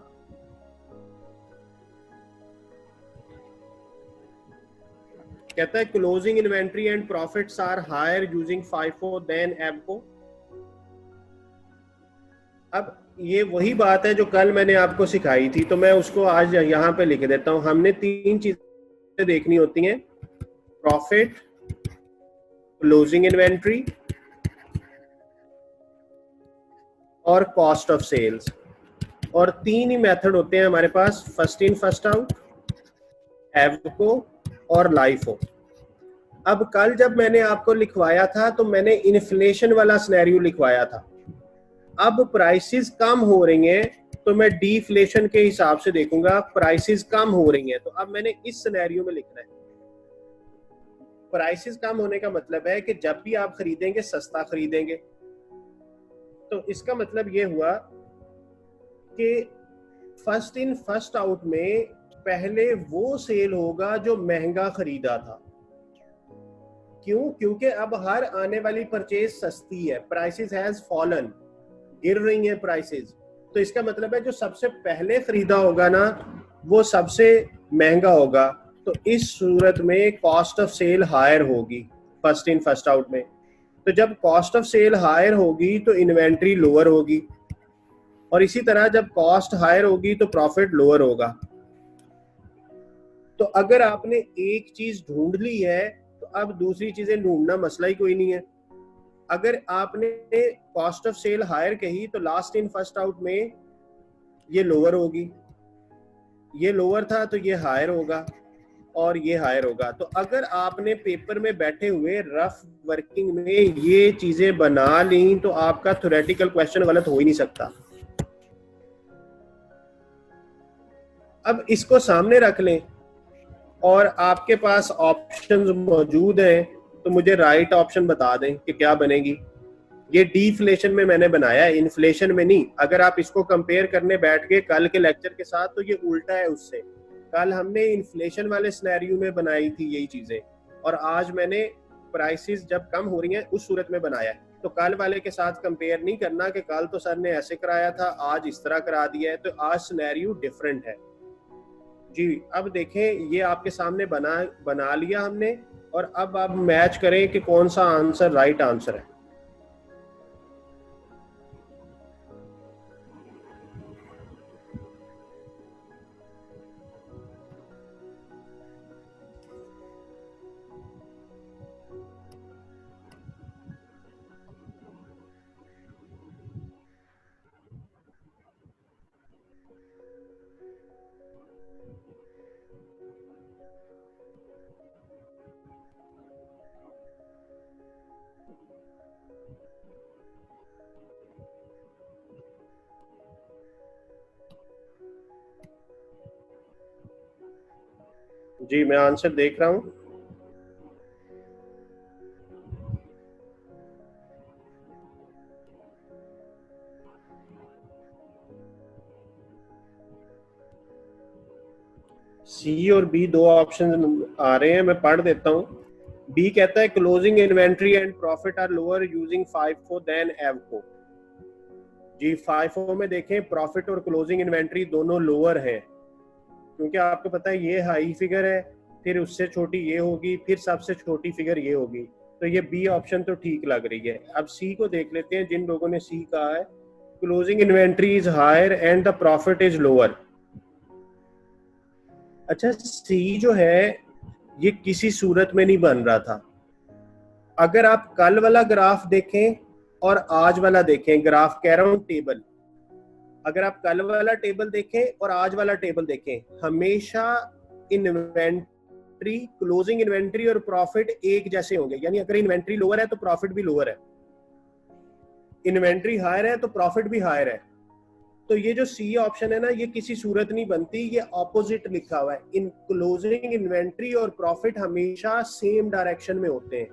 कहता है closing inventory and profits are higher using FIFO than AVCO. अब ये वही बात है जो कल मैंने आपको सिखाई थी, तो मैं उसको आज यहां पे लिख देता हूं। हमने तीन चीजें देखनी होती हैं, प्रॉफिट, क्लोजिंग इन्वेंट्री और कॉस्ट ऑफ सेल्स। और तीन ही मेथड होते हैं हमारे पास, फर्स्ट इन फर्स्ट आउट, एवको और लाइफो। अब कल जब मैंने आपको लिखवाया था तो मैंने इन्फ्लेशन वाला सिनेरियो लिखवाया था। अब प्राइसेस कम हो रही हैं तो मैं डिफ्लेशन के हिसाब से देखूंगा, प्राइसेस कम हो रही हैं तो अब मैंने इस सिनेरियो में लिखना है। प्राइसेस कम होने का मतलब है कि जब भी आप खरीदेंगे सस्ता खरीदेंगे। तो इसका मतलब ये हुआ कि फर्स्ट इन फर्स्ट आउट में पहले वो सेल होगा जो महंगा खरीदा था। क्यों? क्योंकि अब हर आने वाली परचेज सस्ती है, प्राइसेस हैज फॉलन, गिर रही हैं प्राइसेस। तो इसका मतलब है जो सबसे पहले खरीदा होगा ना वो सबसे महंगा होगा। तो इस सूरत में कॉस्ट ऑफ सेल हायर होगी फर्स्ट इन फर्स्ट आउट में। तो जब कॉस्ट ऑफ सेल हायर होगी तो इन्वेंट्री लोअर होगी, और इसी तरह जब कॉस्ट हायर होगी तो प्रॉफिट लोअर होगा। तो अगर आपने एक चीज ढूंढ ली है तो अब दूसरी चीजें ढूंढना मसला ही कोई नहीं है। अगर आपने कॉस्ट ऑफ सेल हायर कही तो लास्ट इन फर्स्ट आउट में ये लोअर होगी, ये लोअर था तो ये हायर होगा और ये हायर होगा। तो अगर आपने पेपर में बैठे हुए रफ वर्किंग में ये चीजें बना ली तो आपका थ्योरेटिकल क्वेश्चन गलत हो ही नहीं सकता। अब इसको सामने रख लें और आपके पास ऑप्शंस मौजूद हैं, तो मुझे राइट ऑप्शन बता दें कि क्या बनेगी। ये डिफ्लेशन में मैंने बनाया है, इन्फ्लेशन में नहीं। अगर आप इसको कंपेयर करने बैठ गए कल के लेक्चर के साथ तो ये उल्टा है उससे। कल हमने इन्फ्लेशन वाले सिनेरियो में बनाई थी यही चीजें, और आज मैंने प्राइसेस जब कम हो रही हैं उस सूरत में बनाया है। तो कल वाले के साथ कंपेयर नहीं करना कि कल तो सर ने ऐसे कराया था आज इस तरह करा दिया है, तो आज सिनेरियो डिफरेंट है जी। अब देखें ये आपके सामने बना लिया हमने, और अब आप मैच करें कि कौन सा आंसर राइट आंसर है। जी मैं आंसर देख रहा हूँ। सी और बी दो ऑप्शन आ रहे हैं, मैं पढ़ देता हूँ। बी कहता है closing inventory and profit are lower using FIFO than AVCO. जी फाइफो में देखें प्रॉफिट और क्लोजिंग इन्वेंट्री दोनों लोअर है, क्योंकि आपको पता है ये हाई फिगर है, फिर उससे छोटी ये होगी, फिर सबसे छोटी फिगर ये होगी। तो ये बी ऑप्शन तो ठीक लग रही है। अब सी को देख लेते हैं, जिन लोगों ने सी कहा है closing inventory is higher and the profit is lower. अच्छा सी जो है ये किसी सूरत में नहीं बन रहा था। अगर आप कल वाला ग्राफ देखें और आज वाला देखें, ग्राफ कह रहा हूं टेबल, अगर आप कल वाला टेबल देखें और आज वाला टेबल देखें, हमेशा इन्वेंट्री, क्लोजिंग इन्वेंट्री और प्रॉफिट एक जैसे होंगे। यानी अगर इन्वेंट्री लोअर है तो प्रॉफिट भी लोअर है, इन्वेंट्री हायर है तो प्रॉफिट भी हायर है। तो ये जो सी ऑप्शन है ना, ये किसी सूरत नहीं बनती, ये ऑपोजिट लिखा हुआ है। इन क्लोजिंग इन्वेंट्री और प्रॉफिट हमेशा सेम डायरेक्शन में होते हैं।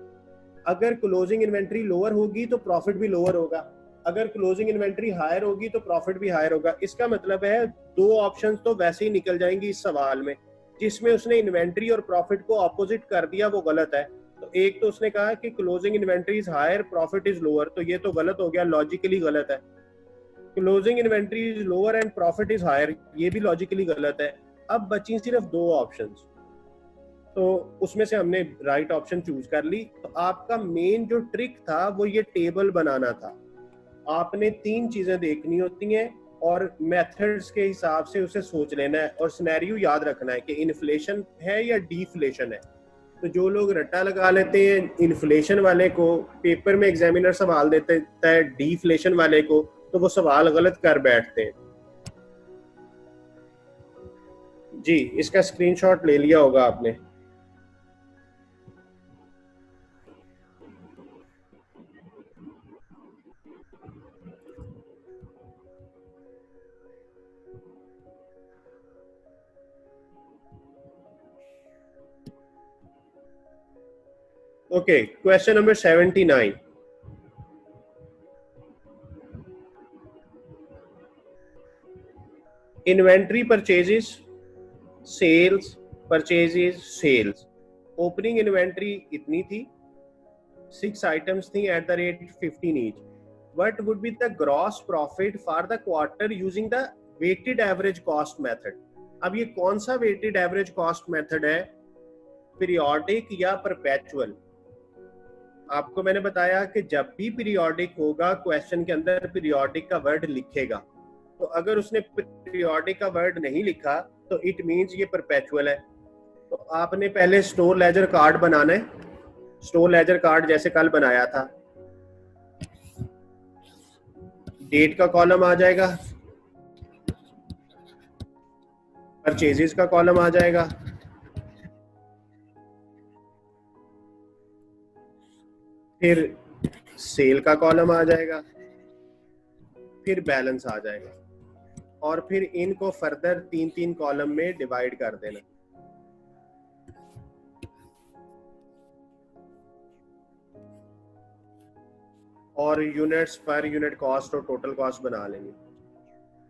अगर क्लोजिंग इन्वेंट्री लोअर होगी तो प्रॉफिट भी लोअर होगा, अगर क्लोजिंग इन्वेंट्री हायर होगी तो प्रॉफिट भी हायर होगा। इसका मतलब है दो ऑप्शंस तो वैसे ही निकल जाएंगी इस सवाल में। जिसमें उसने इन्वेंट्री और प्रॉफिट को ऑपोजिट कर दिया वो गलत है। तो एक तो उसने कहा कि closing inventory is higher profit is lower, तो ये तो गलत हो गया, लॉजिकली गलत है। Closing inventory is lower and profit is higher, ये भी लॉजिकली गलत है। अब बची सिर्फ दो ऑप्शंस, तो उसमें से हमने राइट ऑप्शन चूज कर ली। तो आपका मेन जो ट्रिक था वो ये टेबल बनाना था। आपने तीन चीजें देखनी होती हैं और मेथड्स के हिसाब से उसे सोच लेना है, और सिनेरियो याद रखना है कि इन्फ्लेशन है या डिफ्लेशन है। तो जो लोग रट्टा लगा लेते हैं इन्फ्लेशन वाले को, पेपर में एग्जामिनर सवाल देता है डिफ्लेशन वाले को, तो वो सवाल गलत कर बैठते हैं। जी इसका स्क्रीनशॉट ले लिया होगा आपने। Okay, question number 79. Inventory purchases, sales, purchases, sales. Opening inventory इतनी थी, 6 items थी at the rate 15 each. What would be the gross profit for the quarter using the weighted average cost method? अब ये कौन सा weighted average cost method है, periodic या perpetual? आपको मैंने बताया कि जब भी पीरियोडिक होगा क्वेश्चन के अंदर पीरियोडिक का वर्ड लिखेगा। तो अगर उसने पीरियोडिक का वर्ड नहीं लिखा तो इट मींस ये परपेचुअल है। तो आपने पहले स्टोर लेजर कार्ड बनाना है, स्टोर लेजर कार्ड जैसे कल बनाया था। डेट का कॉलम आ जाएगा, परचेजेस का कॉलम आ जाएगा, फिर सेल का कॉलम आ जाएगा, फिर बैलेंस आ जाएगा, और फिर इनको फर्दर 3-3 कॉलम में डिवाइड कर देना। और यूनिट्स पर यूनिट कॉस्ट और टोटल कॉस्ट बना लेंगे।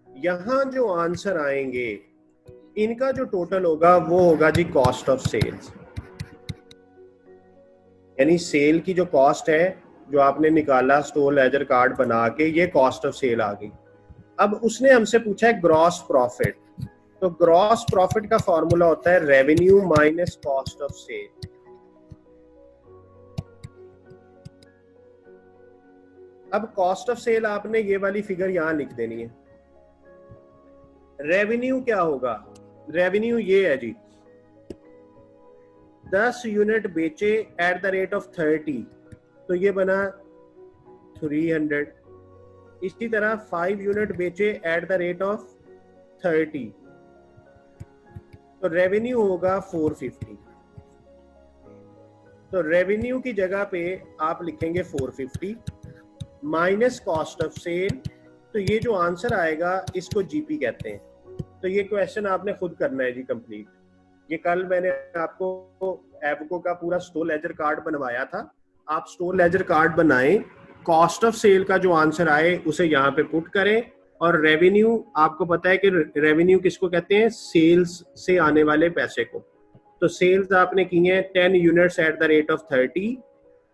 यहां जो आंसर आएंगे इनका जो टोटल होगा वो होगा जी कॉस्ट ऑफ सेल्स। यानी सेल की जो कॉस्ट है जो आपने निकाला स्टोर लेजर कार्ड बना के, ये कॉस्ट ऑफ सेल आ गई। अब उसने हमसे पूछा है ग्रॉस प्रॉफिट, तो ग्रॉस प्रॉफिट का फॉर्मूला होता है revenue minus cost of sale. अब कॉस्ट ऑफ सेल आपने ये वाली फिगर यहां लिख देनी है। रेवेन्यू क्या होगा, रेवेन्यू ये है जी 10 यूनिट बेचे एट द रेट ऑफ 30, तो ये बना 300। इसी तरह 5 यूनिट बेचे एट द रेट ऑफ 30, तो रेवेन्यू होगा 450। तो रेवेन्यू की जगह पे आप लिखेंगे 450 माइनस कॉस्ट ऑफ सेल। तो ये जो आंसर आएगा इसको जीपी कहते हैं। तो ये क्वेश्चन आपने खुद करना है जी कंप्लीट। ये कल मैंने आपको एवको का पूरा स्टोर लेजर कार्ड बनवाया था, आप स्टोर लेजर कार्ड बनाएं, कॉस्ट ऑफ सेल का जो आंसर आए उसे यहाँ पे पुट करें, और रेवेन्यू आपको पता है कि रेवेन्यू किसको कहते हैं, सेल्स से आने वाले पैसे को। तो सेल्स आपने की है 10 units at the rate of 30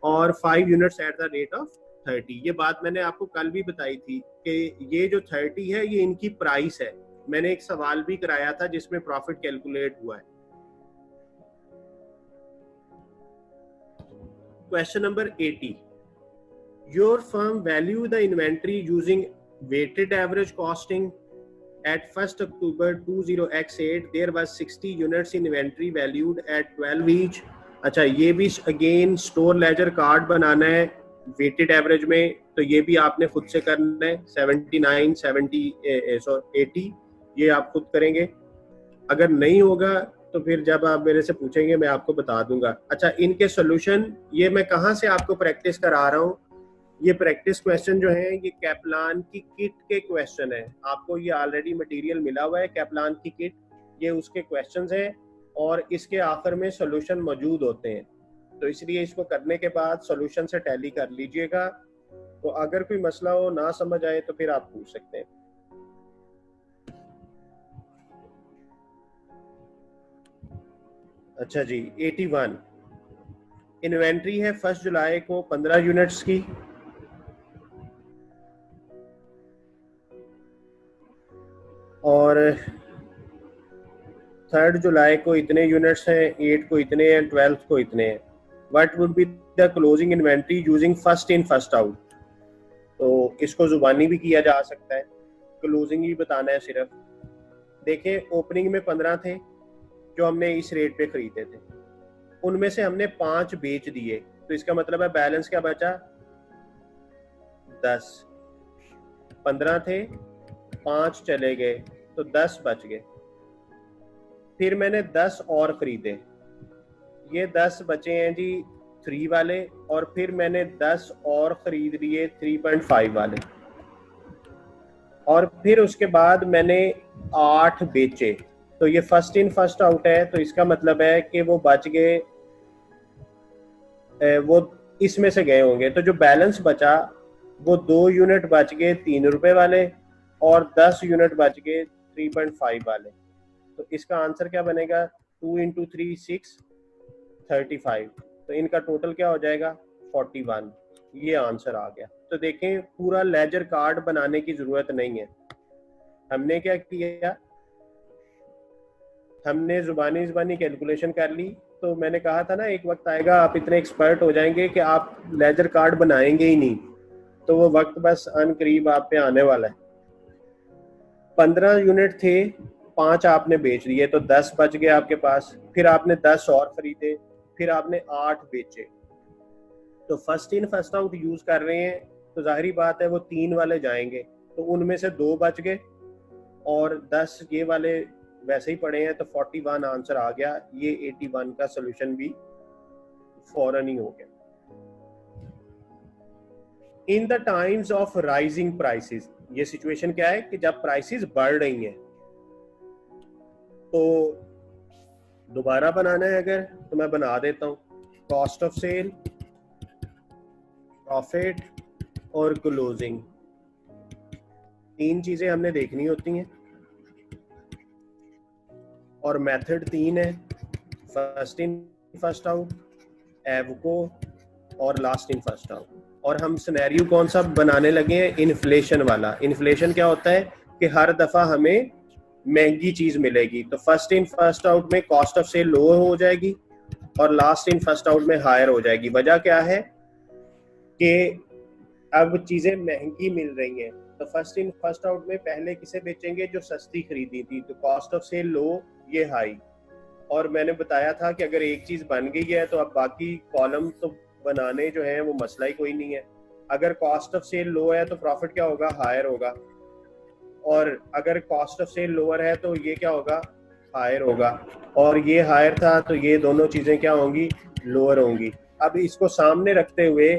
और 5 units at the rate of 30। ये बात मैंने आपको कल भी बताई थी कि ये जो 30 है ये इनकी प्राइस है। मैंने एक सवाल भी कराया था जिसमें प्रॉफिट कैलकुलेट हुआ है। Question number 80, your firm value the inventory using weighted average costing at 1st October 20x8 there was 60 units inventory valued at 12 each। अच्छा, ये भी अगेन स्टोर लेजर कार्ड बनाना है वेटेड एवरेज में, तो ये भी आपने खुद से करना है। 79 70 80 ये आप खुद करेंगे। अगर नहीं होगा तो फिर जब आप मेरे से पूछेंगे मैं आपको बता दूंगा। अच्छा, इनके सॉल्यूशन ये मैं कहाँ से आपको प्रैक्टिस करा रहा हूँ, ये प्रैक्टिस क्वेश्चन जो है ये कैप्लान की किट के क्वेश्चन है। आपको ये ऑलरेडी मटेरियल मिला हुआ है कैप्लान की किट, ये उसके क्वेश्चंस हैं और इसके आखिर में सॉल्यूशन मौजूद होते हैं। तो इसलिए इसको करने के बाद सॉल्यूशन से टैली कर लीजिएगा। तो अगर कोई मसला हो ना समझ आए तो फिर आप पूछ सकते हैं। अच्छा जी, 81 इन्वेंट्री है 1 जुलाई को 15 यूनिट्स की, और 3 जुलाई को इतने यूनिट्स हैं, 8 को इतने हैं, 12 को इतने हैं। What would be the closing inventory using first in first out. तो इसको जुबानी भी किया जा सकता है, क्लोजिंग ही बताना है सिर्फ। देखें, ओपनिंग में 15 थे जो हमने इस रेट पे खरीदे थे, उनमें से हमने 5 बेच दिए, तो इसका मतलब है बैलेंस क्या बचा, 10। 15 थे, 5 चले गए, तो 10 बच गए। फिर मैंने 10 और खरीदे, ये 10 बचे हैं जी 3 वाले, और फिर मैंने 10 और खरीद लिए 3.5 वाले, और फिर उसके बाद मैंने 8 बेचे। तो ये फर्स्ट इन फर्स्ट आउट है, तो इसका मतलब है कि वो बच गए, वो इसमें से गए होंगे। तो जो बैलेंस बचा वो 2 यूनिट बच गए 3 रुपए वाले, और 10 यूनिट बच गए 3.5 वाले। तो इसका आंसर क्या बनेगा, 2 इंटू 3 6 35। तो इनका टोटल क्या हो जाएगा, 41। ये आंसर आ गया। तो देखें, पूरा लेजर कार्ड बनाने की जरूरत नहीं है। हमने क्या किया, हमने जुबानी कैलकुलेशन कर ली। तो मैंने कहा था ना, एक वक्त आएगा आप इतने एक्सपर्ट हो जाएंगे कि आप लेजर कार्ड बनाएंगे ही नहीं। तो वो वक्त बस अनकरीब आप पे आने वाला है। 15 यूनिट थे, 5 आपने बेच दिए, तो 10 बच गए आपके पास। फिर आपने 10 और खरीदे, फिर आपने 8 बेचे। तो first in first out use कर रहे हैं, तो जाहिर बात है वो 3 वाले जाएंगे, तो उनमें से 2 बच गए, और 10 ये वाले वैसे ही पड़े हैं। तो 41 आंसर आ गया। ये 81 का सोल्यूशन भी फौरन ही हो गया। In the times of rising prices, ये सिचुएशन क्या है कि जब प्राइसेस बढ़ रही हैं, तो दोबारा बनाना है अगर, तो मैं बना देता हूं। कॉस्ट ऑफ सेल, प्रॉफिट और क्लोजिंग, 3 चीजें हमने देखनी होती हैं, और मेथड 3 है, फर्स्ट इन फर्स्ट आउट, एवको, और लास्ट इन फर्स्ट आउट। और हम सिनेरियो कौन सा बनाने लगे हैं, इन्फ्लेशन वाला। इन्फ्लेशन क्या होता है कि हर दफा हमें महंगी चीज मिलेगी। तो फर्स्ट इन फर्स्ट आउट में कॉस्ट ऑफ सेल लो हो जाएगी, और लास्ट इन फर्स्ट आउट में हायर हो जाएगी। वजह क्या है कि अब चीजें महंगी मिल रही हैं। तो फर्स्ट इन फर्स्ट आउट में पहले किसे बेचेंगे, जो सस्ती खरीदी थी। तो कॉस्ट ऑफ सेल लो, ये हाई। और मैंने बताया था कि अगर एक चीज बन गई है तो अब बाकी कॉलम तो बनाने जो है वो मसला ही कोई नहीं है। अगर कॉस्ट ऑफ सेल लो है तो प्रॉफिट क्या होगा, हायर होगा। और अगर कॉस्ट ऑफ सेल लोअर है तो ये क्या होगा, हायर होगा। और ये हायर था तो ये दोनों चीजें क्या होंगी, लोअर होंगी। अब इसको सामने रखते हुए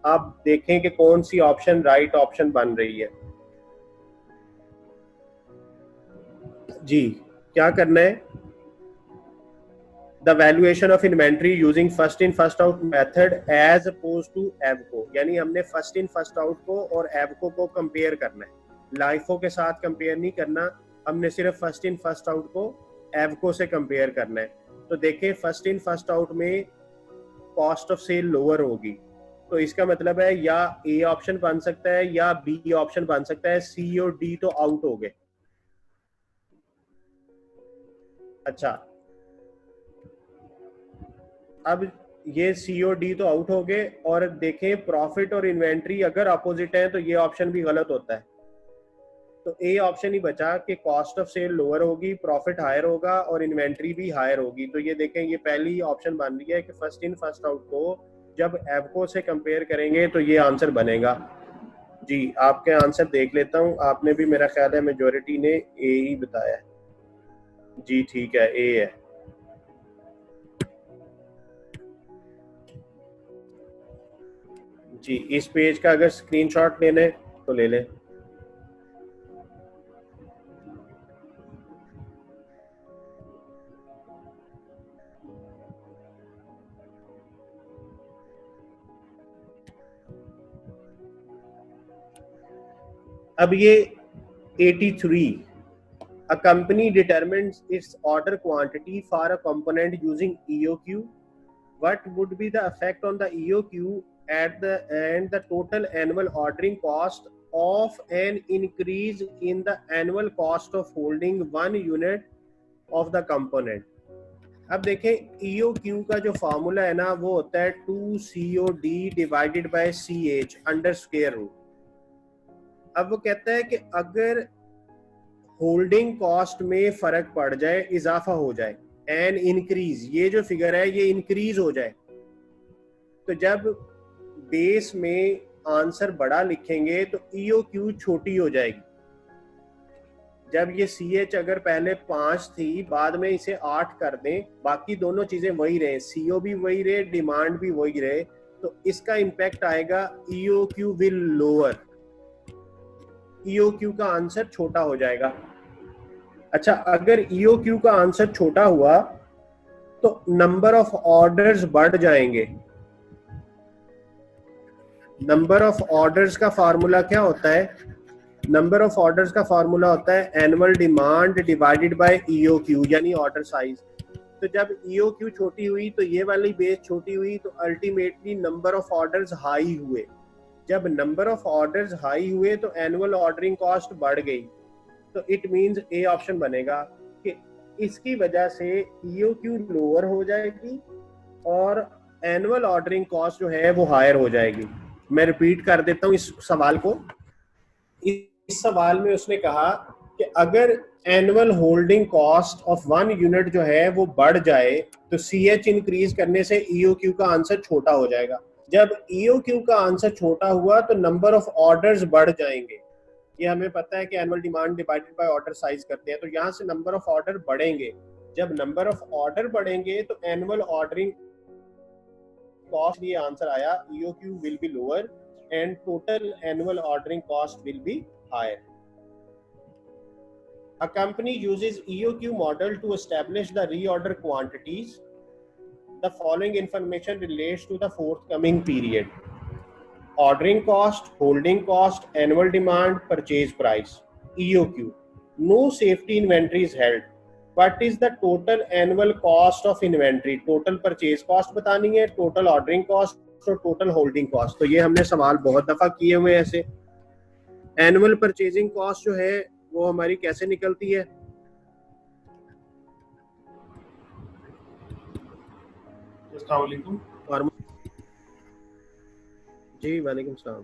आप देखें कि कौन सी ऑप्शन राइट ऑप्शन बन रही है। जी, क्या करना है, the valuation of inventory using first in first out method as opposed to AVCO, यानी हमने फर्स्ट इन फर्स्ट आउट को और एवको को कंपेयर करना है, लाइफो के साथ कंपेयर नहीं करना, हमने सिर्फ फर्स्ट इन फर्स्ट आउट को एवको से कंपेयर करना है। तो देखें फर्स्ट इन फर्स्ट आउट में कॉस्ट ऑफ सेल लोअर होगी, तो इसका मतलब है या ए ऑप्शन बन सकता है या बी ऑप्शन बन सकता है, सी और डी तो आउट हो गए। अच्छा, अब ये सी और डी तो आउट हो गए, और देखें प्रॉफिट और इन्वेंट्री अगर अपोजिट है तो ये ऑप्शन भी गलत होता है। तो ए ऑप्शन ही बचा कि कॉस्ट ऑफ सेल लोअर होगी, प्रॉफिट हायर होगा और इन्वेंट्री भी हायर होगी। तो ये देखें ये पहली ऑप्शन बन रही है कि फर्स्ट इन फर्स्ट आउट को जब एवको से कंपेयर करेंगे तो ये आंसर बनेगा। जी आपके आंसर देख लेता हूँ, आपने भी मेरा ख्याल है मेजोरिटी ने ए ही बताया है। जी ठीक है, ए है। जी इस पेज का अगर स्क्रीनशॉट लेने तो ले लें। अब ये 83, a company determines its order quantity for a component using EOQ. What would be the effect on the EOQ at the and the total annual ordering cost of an increase in the annual cost of holding one unit of the component? अब देखें EOQ का जो formula है ना वो होता है 2COD divided by CH under square root. अब वो कहता है कि अगर होल्डिंग कॉस्ट में फर्क पड़ जाए, इजाफा हो जाए, एन इंक्रीज, ये जो फिगर है ये इंक्रीज हो जाए, तो जब बेस में आंसर बड़ा लिखेंगे तो EOQ छोटी हो जाएगी। जब ये CH अगर पहले 5 थी, बाद में इसे 8 कर दें, बाकी दोनों चीजें वही रहे, CO भी वही रहे, डिमांड भी वही रहे, तो इसका इम्पैक्ट आएगा EOQ विल लोअर, EOQ का आंसर छोटा हो जाएगा। अच्छा, अगर EOQ का आंसर छोटा हुआ तो नंबर ऑफ ऑर्डर्स बढ़ जाएंगे। नंबर ऑफ ऑर्डर्स का फार्मूला क्या होता है? नंबर ऑफ ऑर्डर्स का फार्मूला होता है annual demand divided by EOQ, यानी ऑर्डर साइज। तो जब EOQ छोटी हुई तो ये वाली बेस छोटी हुई, तो ultimately number of orders high हुए। जब नंबर ऑफ ऑर्डर्स हाई हुए तो एनुअल ऑर्डरिंग कॉस्ट बढ़ गई, तो इट मींस ए ऑप्शन बनेगा कि इसकी वजह से EOQ लोअर हो जाएगी और एनुअल ऑर्डरिंग कॉस्ट जो है वो हायर हो जाएगी। मैं रिपीट कर देता हूँ इस सवाल को। इस सवाल में उसने कहा कि अगर annual holding cost of one unit जो है वो बढ़ जाए तो CH इंक्रीज करने से EOQ का आंसर छोटा हो जाएगा। जब EOQ का आंसर छोटा हुआ तो नंबर ऑफ ऑर्डर्स बढ़ जाएंगे। ये हमें पता है कि annual demand divided by order size करते हैं, तो यहाँ से नंबर ऑफ ऑर्डर बढ़ेंगे। जब नंबर ऑफ ऑर्डर बढ़ेंगे तो एनुअल ऑर्डरिंग कॉस्ट, ये आंसर आया EOQ will be lower and total annual ordering cost will be higher. A company uses EOQ model to establish the reorder quantities. The following information relates to the forthcoming period: ordering cost, holding cost, annual demand, purchase price. EOQ. No safety inventory is held. What is the total annual cost of inventory? Total purchase cost बतानी है, total ordering cost और total holding cost। तो ये हमने सवाल बहुत दफा किए हुए हैं ऐसे। एनुअल परचेजिंग कॉस्ट जो है वो हमारी कैसे निकलती है? अस्सलाम वालेकुम। जी वालेकुम सलाम।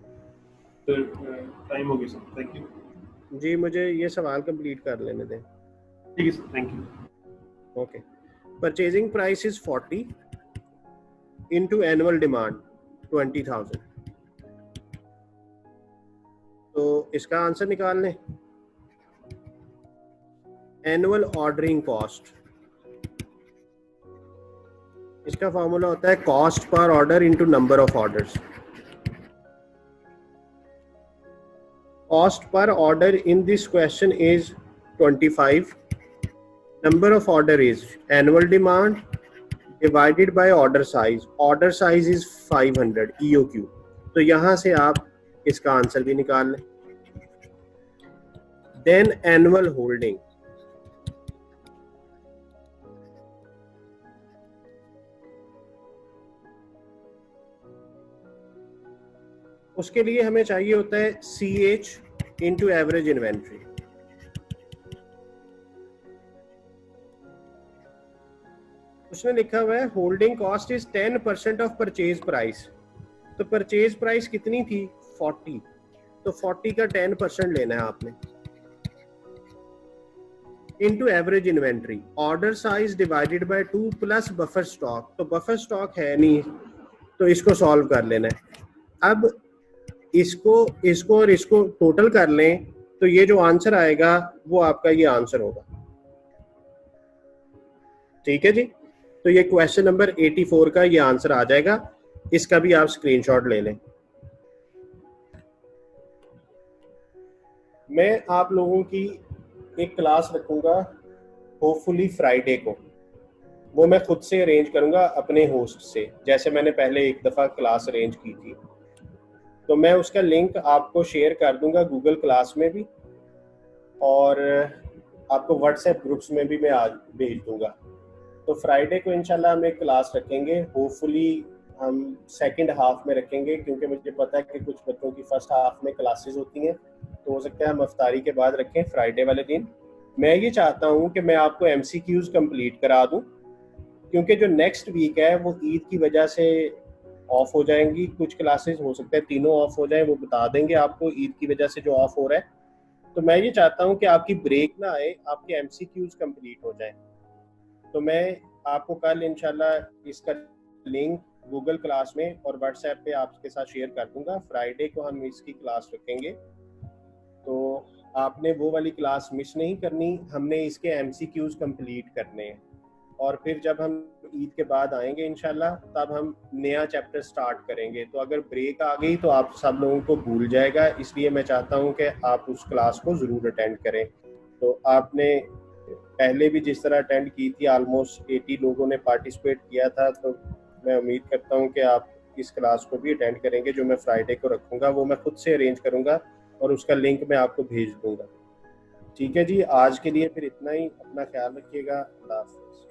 टाइम हो गया सर, थैंक यू। जी मुझे ये सवाल कंप्लीट कर लेने दें। ठीक है sir, thank you. Okay, purchasing price is 40 into annual demand 20,000। तो इसका आंसर निकाल लें। एनुअल ऑर्डरिंग कॉस्ट, इसका फॉर्मूला होता है cost per order into number of orders. Cost per order in this question is 25, number of order is annual demand divided by order size is 500 EOQ। तो यहां से आप इसका आंसर भी निकाल लें। देन एनुअल होल्डिंग, उसके लिए हमें चाहिए होता है CH इंटू एवरेज इन्वेंट्री। उसने लिखा हुआ है holding cost is 10% of purchase price. तो परचेज प्राइस कितनी थी 40, तो 40 का 10% लेना है आपने, into average inventory, order size divided by 2 plus buffer stock. तो बफर स्टॉक है नहीं, तो इसको सॉल्व कर लेना है। अब इसको और इसको टोटल कर लें तो ये जो आंसर आएगा वो आपका ये आंसर होगा। ठीक है जी, तो ये क्वेश्चन नंबर 84 का ये आंसर आ जाएगा। इसका भी आप स्क्रीनशॉट ले लें। मैं आप लोगों की एक क्लास रखूंगा होपफुली फ्राइडे को, वो मैं खुद से अरेंज करूंगा अपने होस्ट से, जैसे मैंने पहले एक दफ़ा क्लास अरेंज की थी। तो मैं उसका लिंक आपको शेयर कर दूंगा गूगल क्लास में भी, और आपको व्हाट्सएप ग्रुप्स में भी मैं आज भेज दूंगा। तो फ्राइडे को इंशाल्लाह हम एक क्लास रखेंगे, होपफुली हम सेकंड हाफ में रखेंगे, क्योंकि मुझे पता है कि कुछ बच्चों की फर्स्ट हाफ में क्लासेस होती हैं, तो हो सकता है हम अफ्तारी के बाद रखें फ्राइडे वाले दिन। मैं ये चाहता हूँ कि मैं आपको MCQs कंप्लीट करा दूँ, क्योंकि जो नेक्स्ट वीक है वो ईद की वजह से ऑफ हो जाएंगी, कुछ क्लासेस हो सकता है तीनों ऑफ हो जाए, वो बता देंगे आपको ईद की वजह से जो ऑफ हो रहा है। तो मैं ये चाहता हूँ कि आपकी ब्रेक ना आए, आपके MCQs कंप्लीट हो जाए। तो मैं आपको कल इंशाल्लाह इसका लिंक गूगल क्लास में और व्हाट्सएप पे आपके साथ शेयर कर दूंगा। फ्राइडे को हम इसकी क्लास रखेंगे, तो आपने वो वाली क्लास मिस नहीं करनी। हमने इसके MCQs कंप्लीट करने हैं, और फिर जब हम ईद के बाद आएंगे इंशाल्लाह तब हम नया चैप्टर स्टार्ट करेंगे। तो अगर ब्रेक आ गई तो आप सब लोगों को भूल जाएगा, इसलिए मैं चाहता हूं कि आप उस क्लास को ज़रूर अटेंड करें। तो आपने पहले भी जिस तरह अटेंड की थी, ऑलमोस्ट 80 लोगों ने पार्टिसिपेट किया था, तो मैं उम्मीद करता हूं कि आप इस क्लास को भी अटेंड करेंगे जो मैं फ्राइडे को रखूँगा। वो मैं खुद से अरेंज करूँगा और उसका लिंक मैं आपको भेज दूँगा। ठीक है जी, आज के लिए फिर इतना ही। अपना ख्याल रखिएगा। अल्लाह हाफ़िज़।